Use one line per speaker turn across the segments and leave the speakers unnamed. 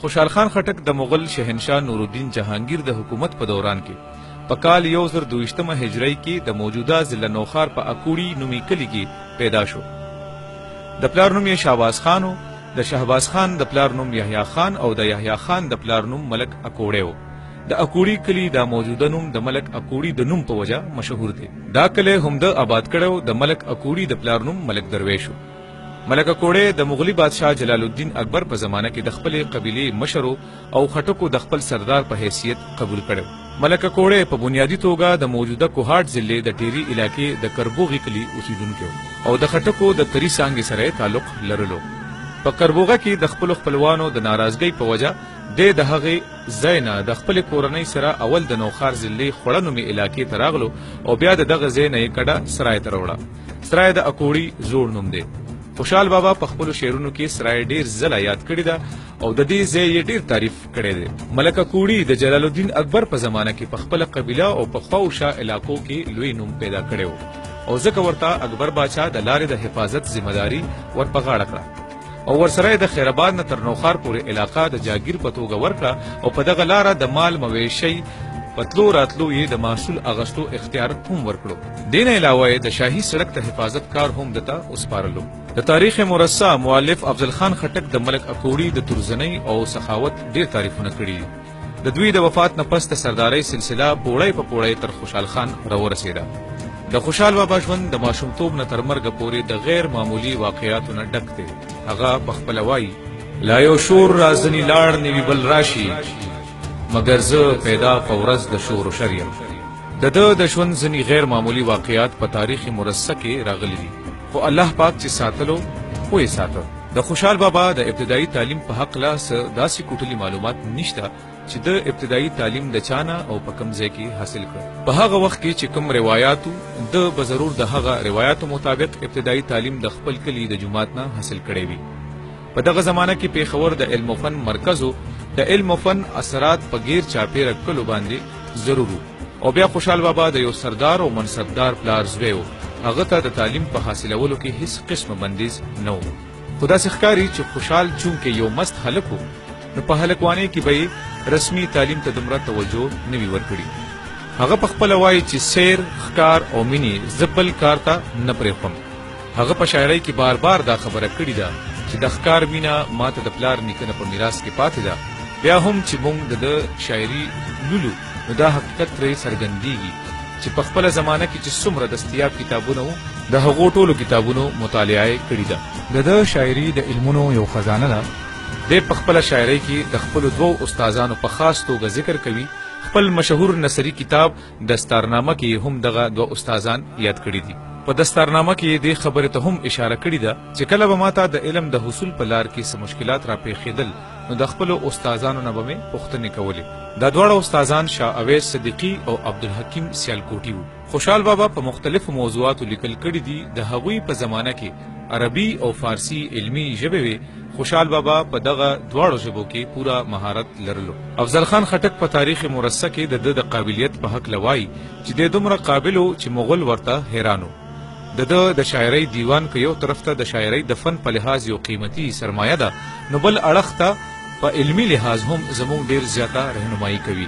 خوشحال خان خټک د مغل شهنشاه نورالدین جهانگیر د حکومت په دوران کې په کال 1022 هجری کې د موجوده ضلع نوخار په اکوړي نومي کلي کې پیدا شو. د پلار نوم یې شهباز خان و، د شهباز خان د پلار نوم یحیی خان او د یحیی خان د پلار نوم ملک اکوړی و. د اکوړي کلي د موجوده نوم د ملک اکوړي د نوم په وجه مشهور دی. دا کلی هم د آباد کړو د ملک اکوړي د پلار نوم ملک درویش و. ملک اکوړی د مغلی بادشاه جلال الدین اکبر په زمانه کې د خپلې قبیلې مشر او خټکو د خپل سردار په حیثیت قبول کړو. ملک اکوړی په بنیادی توګه د موجوده کوهاټ ضلع د ټیری علاقې د کربوغي کلي اوسیدونکی او د خټکو د تری څانګې سره تعلق لرلو. په کربوغه کې د خپل خپلوانو د ناراضګۍ په وجه د هغې ځای نه د خپل کورنۍ سره اول د نوخار ضلع خوړه نومي علاقې ته راغلو او بیا د دغه ځای نه یې کډه سرای ته راوړه. سرای د اکوړي زوړ نوم دی. خوشحال بابا په خپلو شعرونو کې سرای ډیر ځله یاد کړی ده او د دې ځای یې ډیر تعریف کړی دی. ملک اکوړي د جلال الدین اکبر په زمانه کې په خپله قبیله او په خواوشا علاقو کې لوی نوم پیدا کړی و او ځکه ورته اکبر باچا د لارې د حفاظت ذمہداري ور په غاړه کړه او ورسره د خیرآباد نه تر نوخار پورې علاقه د جاگیر په توګه ورکړه او په دغه لاره د مال مویشي پتلو راتلو یې د محصول اغشتو اختیار هم ورکړو. دین علاوه د شاهي سړک د حفاظت کار هم دته وسپارلو. د تاریخ مرصع مؤلف افضل خان خټک د ملک اکوړي د ترزنۍ او سخاوت ډیر تعریفونه کړي دي. د دوی د وفات نه پس د سردارۍ سلسله پوړی په پوړی تر خوشحال خان راورسېده. د خوشحال بابا ژوند د ماشومتوب نه تر مرګه پورې د غیر معمولي واقعیاتو نه ډک دی. هغه پخپله وایي لا یو شور را ځنې لاړ نوي بل راشي مګر زه پیدا په ورځ د شور و شر یم. د ده د ژوند ځینې غیر معمولي واقعیات په تاریخ مرصع کې راغلي دي خو الله پاک چې ساتلو خو یې ساته. د خوشحال بابا د ابتدایي تعلیم په هکله څه داسې کوټلي معلومات نشته چې د ابتدایي تعلیم د چانه او په کوم ځای کې حاصل کړ. په هغه وخت کې چې کوم روایاتو د به ضرور د هغه روایاتو مطابق ابتدایي تعلیم د خپل کلي د جومات نه حاصل کړی وي. په دغه زمانه کې پیښور د علم و فن مرکز د علم و فن اثرات په غیر چاپیره کلو باندې ضرور او بیا خوشحال بابا د یو سردار او منصبدار پلار زوی و. هغه ته د تعلیم په حاصلولو کې هیڅ قسم بندیز نه و. خو داسې ښکاري چې خوشحال چونکې یو مست هلک و نو په هلکوانۍ کې به یې رسمي تعلیم ته دومره توجه نه وي ورکړي. هغه پخپله وایي چې سیر ښکار او مینې زه بل کار ته نه پرېښوم. هغه په شاعرۍ کې بار بار دا خبره کړې ده چې د ښکار مینه ماته د پلار نیکه په میراث کې پاتې ده. بیا هم چې موږ د شاعري لولو نو دا حقیقت ترې څرګندېږي چې په خپله زمانه کې چې څومره دستیاب کتابونه وو د هغو ټولو کتابونو مطالعه کړې ده. د ده شاعري د علمونو یو خزانه ده. دی په خپله شاعرۍ کې د خپلو دوو استادانو په خاص توګه ذکر کوي. خپل مشهور نثري کتاب دستارنامه کې هم دغه دوه استادان یاد کړي دي. په دستارنامه کې دې خبرې ته هم اشاره کړې ده چې کله به ماته د علم د حصول په لار کې څه مشکلات را پیښېدل نو د خپلو استادانو نه به مې پوښتنې کولې. دا دواړه استادان شاه اویس صدیقي او عبدالحکیم سیالکوټي وو. خوشحال بابا په مختلفو موضوعاتو لیکل کړي دي. د هغوی په زمانه کې عربي او فارسي علمي ژبې وې. خوشحال بابا په دغه دواړو ژبو کې پوره مهارت لرلو. افضل خان خټک په تاریخ مرصع کې د ده د قابلیت په هکله وایي چې دی دومره قابل و چې مغل ورته حیران و. د ده د شاعرۍ دیوان که یو طرف ته د شاعرۍ د فن په لحاظ یو قیمتي سرمایه ده نو بل اړخ ته په علمي لحاظ هم زموږ ډیر زیاته رهنمایي کوي.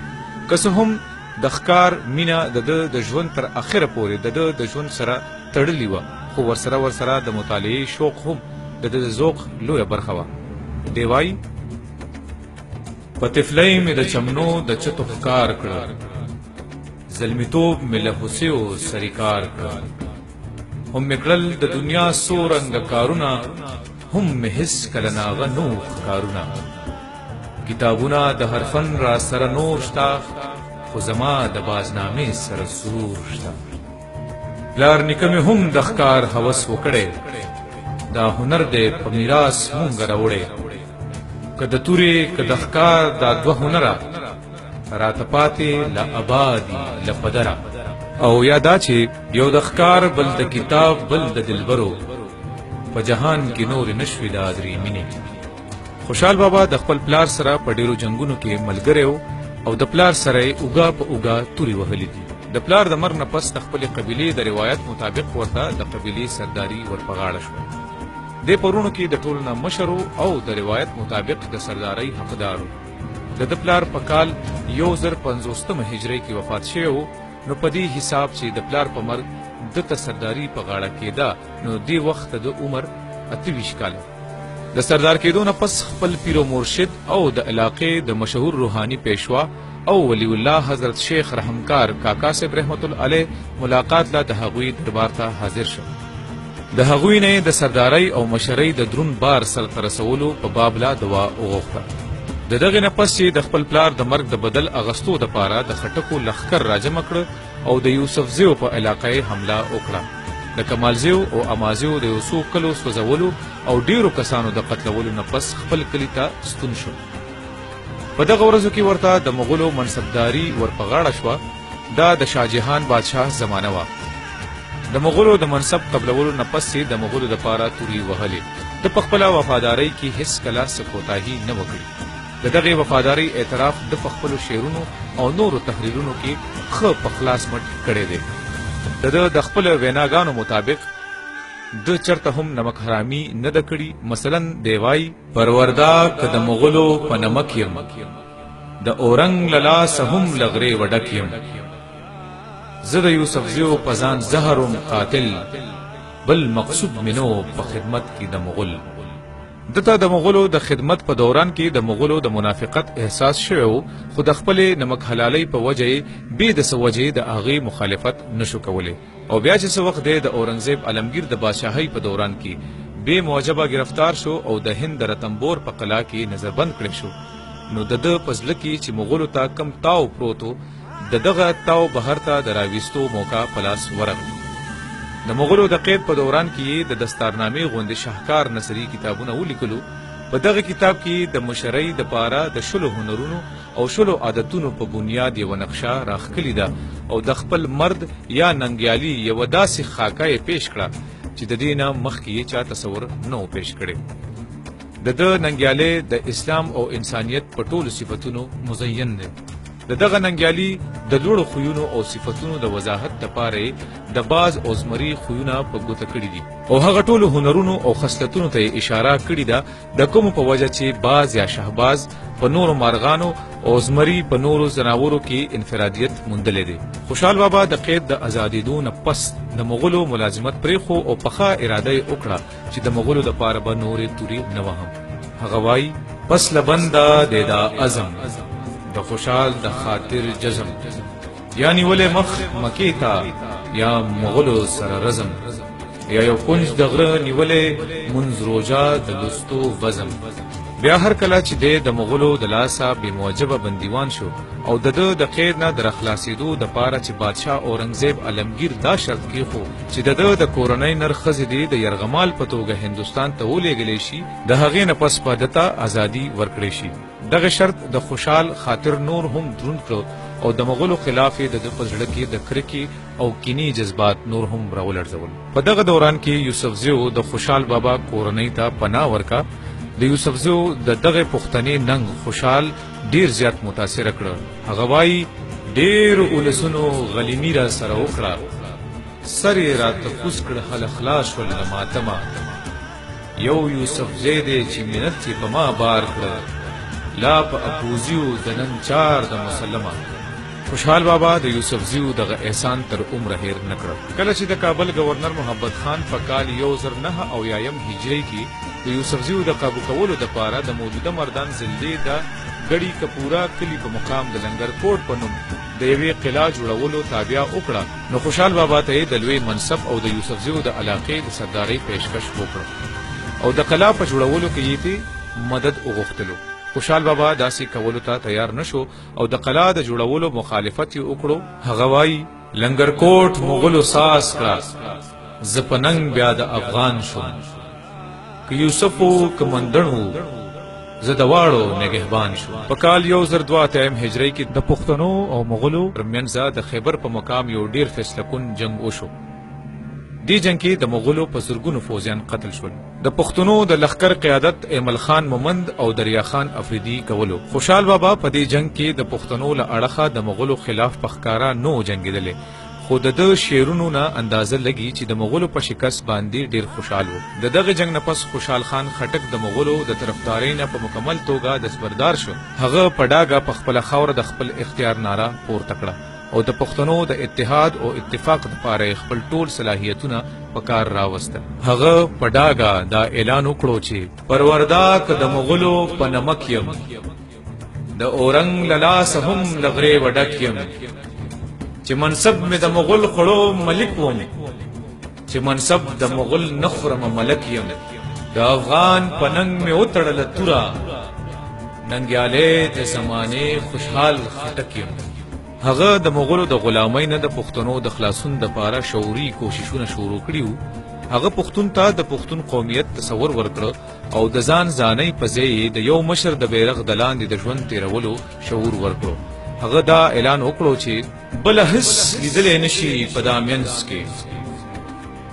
که څه هم د ښکار مینه د ده د ژوند تر اخره پورې د ده د ژوند سره تړلې وه خو ورسره د مطالعې شوق هم د ده د ذوق لویه برخه وه. دی وایي په طفلۍ مې د چمنو د چتو ښکار کړه زلمیتوب مې له هوسیو سریکار کړه هم مې کړل د دنیا څو رنګه کارونه هم مې هېڅ کله ناغه نو ښکارونه کتابونه د هر فن را سره نور شته خو زما د بازنامې سره سرور شته پلار نیکه مې هم د ښکار هوس وکړی دا هنر دی په میراث مونږ راوړی که د تورې که د ښکار دا دوه هنره راته پاتې له ابادي له پدره او یا دا چې یو د ښکار بل د کتاب بل د دلبرو په جهان کې نور نشوي د ادري مینې. خوشحال بابا د خپل پلار سره په ډیرو جنگونو کې ملګری و او د پلار سره یې اوږه په اوږه تورې وهلې دي. د پلار د مرګ نه پس د خپلې قبیلې د روایت مطابق ورته د قبیلې سرداري ور په غاړه شوه. دې پرونو کې د ټولو نه مشر او د روایت مطابق د سردارۍ حقدار و. د پلار په کال 1050 هجري کې وفات شوی و. نو په دې حساب چې د پلار په مرګ د سرداري په غاړه کېده نو دې وخت د عمر 28 کاله. د سردار کېدو نه پس خپل پیر و مرشد او د علاقې د مشهور روحاني پیشوا او ولی الله حضرت شیخ رحمکار کاکا صاحب رحمت الله علیه ملاقات لا د هغوی دربار ته حاضر شو. د هغوی نه د سردارۍ او مشرۍ د درون بار سرته رسولو په باب لا دعا وغوښته. د دغې نه پس چې د خپل پلار د مرګ د بدل اغستو دپاره د خټکو لښکر راجمع کړه او د یوسفزیو په علاقه یې حمله وکړه. د کمالزیو او امازیو د یو څو کلو سوځولو او ډیرو کسانو د قتلولو نه پس خپل کلي ته ستون شو. په دغه ورځو کې ورته د مغولو منصبداري ور په غاړه شوه. دا د شاهجهان بادشاه زمانه وه. د مغولو د منصب قبلولو نه پس د مغولو دپاره تورې وهلې. د په خپله وفادارۍ کې هیڅ کله څه کوتاهي نه وکړي. د دغې وفادارۍ اعتراف د په خپلو شعرونو او نورو تحریرونو کې ښه په خلاص مټ کړی دی. د خپل ویناګانو مطابق د چرته هم نمک حرامي نه ده کړي. مثلا دی وایي پروردا که د مغلو په نمک یم د اورنګ له لاسه هم له غرې وډک یم زه د یوسفزیو په ځان زهرم قاتل بل مقصود مې نو په خدمت کې د مغل. دته د مغولو د خدمت په دوران کې د مغولو د منافقت احساس شوی و خو د خپلې نمک حلالۍ په وجه یې بې د څه وجې د هغې مخالفت نشو کولی. او بیا چې څه وخت دی د اورنګزیب عالمګیر د بادشاهۍ په دوران کې بې موجبه گرفتار شو او د هند د رتنبور په قلعه کې نظربند کړی شو. نو د ده په زړه کې چې مغولو ته کم تاو پروت و د دغه تاو بهر ته د راویستو موقع په لاس ورغی. د مغولو د قید په دوران کې د دستارنامې غوندې شاهکار نثري کتابونه ولیکلو. په دغه کتاب کې د مشرۍ دپاره د 10 هنرونو او 10 عادتونو په بنیاد یوه نقشه راښکلې ده او د خپل مرد یا ننګیالي یوه داسې خاکه یې پیش کړه چې د دې نه مخکې یې چا تصور نه و پیش کړی. د ده ننګیالی د اسلام او انسانیت په ټولو صفتونو مزین دی. د دغه ننګیالي د لوړو خویونو او صفتونو د وضاحت دپاره د باز او زمري خویونه په ګوته کړي دي او هغه ټولو هنرونو او خصلتونو ته یې اشاره کړې ده د کومو په وجه چې باز یا شهباز په نورو مارغانو او زمري په نورو ځناورو کې انفرادیت موندلی دی. خوشحال بابا د قید د ازادېدو نه پس د مغولو ملازمت پرېښو او پخه اراده یې وکړه چې د مغولو دپاره به نورې تورې نه وهم. هغه وایي پس له بنده دی دا عزم د خوشحال د خاطر جزم یعنی ولې مخ مکې ته یا مغولو سره رزم یا یو کنج د غره نیولې منځ روژه د لستو وزم. بیا هر کله چې دی د مغولو د لاسه بې موجبه بندیوان شو او د ده د قید نه در خلاصېدو دپاره چې بادشاه اورنګزیب عالمګیر دا شرط کېښو چې د ده د کورنۍ نر ښځې دې د یرغمال په توګه هندوستان ته ولېږلی شي د هغې نه پس به ده ته ازادي ورکړی شي. دغه شرط د خوشحال خاطر نور هم دروند کړ او د مغولو خلاف یې د ده په زړه کې د کرکې او کینې جذبات نور هم راولړزول. په دغه دوران کې یوسفزیو د خوشحال بابا کورنۍ ته پناه ورکا. د یوسفزیو د دغه پښتنې ننګ خوشحال ډیر زیات متاثره کړ. هغه وایي ډیر ولسونو غلیمي را سره وکړه سر یې راته کوز کړ هله خلاص شول له ماتمه یو یوسفزی دی چې منت یې په ما بار کړه لا په اپوزیو د نن چار د مسلمه. خوشحال بابا د یوسفزیو دغه احسان تر عمره هیر نه کړ. کله چې د کابل گورنر محمد خان په کال 1909 هجري کې د یوسفزیو د قابو کولو دپاره د موجوده مردان ضلعې د ګړي کپورا کلي په مقام د لنګر کوټ په نوم د یوې قلعه جوړولو تابع وکړه. نو خوشحال بابا ته یې د لوی منصب او د یوسفزیو د علاقې د سردارۍ پیشکش وکړ او د قلعه په جوړولو کې یې مدد وغوښتلو. خوشحال بابا داسې کولو ته تیار نشو او د قلعه د جوړولو مخالفت یې وکړو. هغه وایي لنګر کوټ مغولو ساس کړه زه په ننګ بیا د افغان شوم که یوسف و که مندڼ و زه د واړو نگهبان شو. په کال 1002 هجری کې د پښتنو او مغولو ترمنځ د خیبر په مقام یو ډیر فیصله کن جنگ وشو. دی جنگ کې د مغولو په زرګونو فوجیان قتل شول. د پښتنو د لښکر قیادت ایمل خان مومند او دریا خان افریدي کولو. خوشحال بابا په دې جنگ کې د پښتنو له اړخه د مغولو خلاف په ښکارا نو جنگېدلی، خو د ده شعرونو نه اندازه لګي چې د مغولو په شکست باندې ډیر خوشحال و. د دغه جنگ نه پس خوشحال خان خټک د مغولو د طرفدارۍ نه په مکمل توګه دستبردار شو. هغه په ډاګه په خپله خاوره د خپل اختیار ناره پورته کړه او د پښتنو د اتحاد او اتفاق لپاره خپل ټول صلاحیتونه په کار راوستل. هغه په ډاګه دا اعلان وکړو چې پروردا که د مغولو په نمک یم، د اورنګ له لاسه هم له غرې وډک یم، چې منصب مې د مغول خړو ملک وم، چې منصب د مغول نه خورم ملک یم، د افغان په ننګ مې وتړله توره، ننګیالی د زمانې خوشحال خټک یم. هغه د مغولو د غلامۍ نه د پښتنو د خلاصون دپاره شعوري کوششونه شروع کړي وو. هغه پښتون ته د پښتون قومیت تصور ورکړه او د ځان ځانۍ په ځای د یو مشر د بیرغ د لاندې د ژوند تیرولو شعور ورکړو. هغه دا اعلان وکړو چې بله هیڅ لیدلی نشي په دا منځ کې،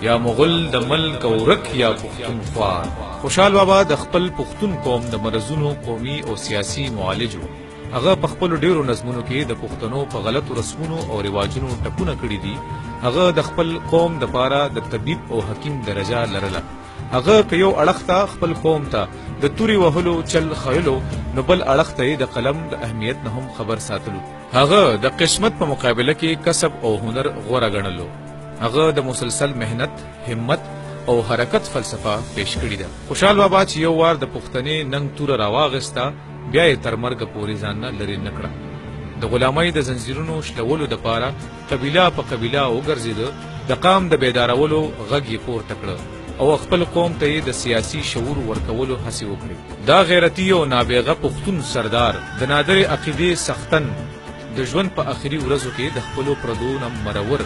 یا مغول د ملک او ورک یا پښتونخوا. خوشحال بابا د خپل پښتون قوم د مرزونو قومي او سیاسي معالج و. هغه په خپلو ډیرو نظمونو کې د پښتنو په غلطو رسمونو او رواجونو ټپونه کړي دي. هغه د خپل قوم دپاره د طبیب او حکیم درجه لرله. هغه که یو اړخ ته خپل قوم ته د توري وهلو چل خیلو، نو بل اړخ ته د قلم د اهمیت نه هم خبر ساتلو. هغه د قسمت په مقابله کې کسب او هنر غوره ګڼلو. هغه د مسلسل مهنت، همت او حرکت فلسفه پیش کړې ده. خوشحال بابا چې یو وار د پښتنې ننګ توره راواغسته، بیا یې تر مرګه پورې ځان نه لرې نه کړه. د غلامۍ د زنځیرونو شلولو دپاره قبیله په قبیله وګرځېده، د قام د بیدارولو غږ یې پورته کړه او خپل قوم ته یې د سیاسي شعور ورکولو هڅې وکړې. دا غیرتي او نابغه پښتون سردار د نادرې عقیدې سختن د ژوند په آخري ورځو کې د خپلو پردو نه مرور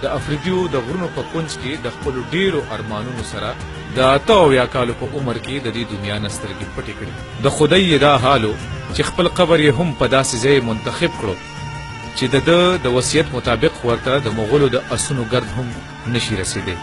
د افریدیو د غرونو په کونج کې د خپلو ډیرو ارمانونو سره د 78 کالو په عمر کې د دې دنیا نه سترګې پټې کړې. د خدای یې دا حالو چې خپل قبر یې هم په داسې ځای منتخب کړو چې د ده د وصیت مطابق ورته د مغولو د اسونو ګرد هم نشي رسېدی.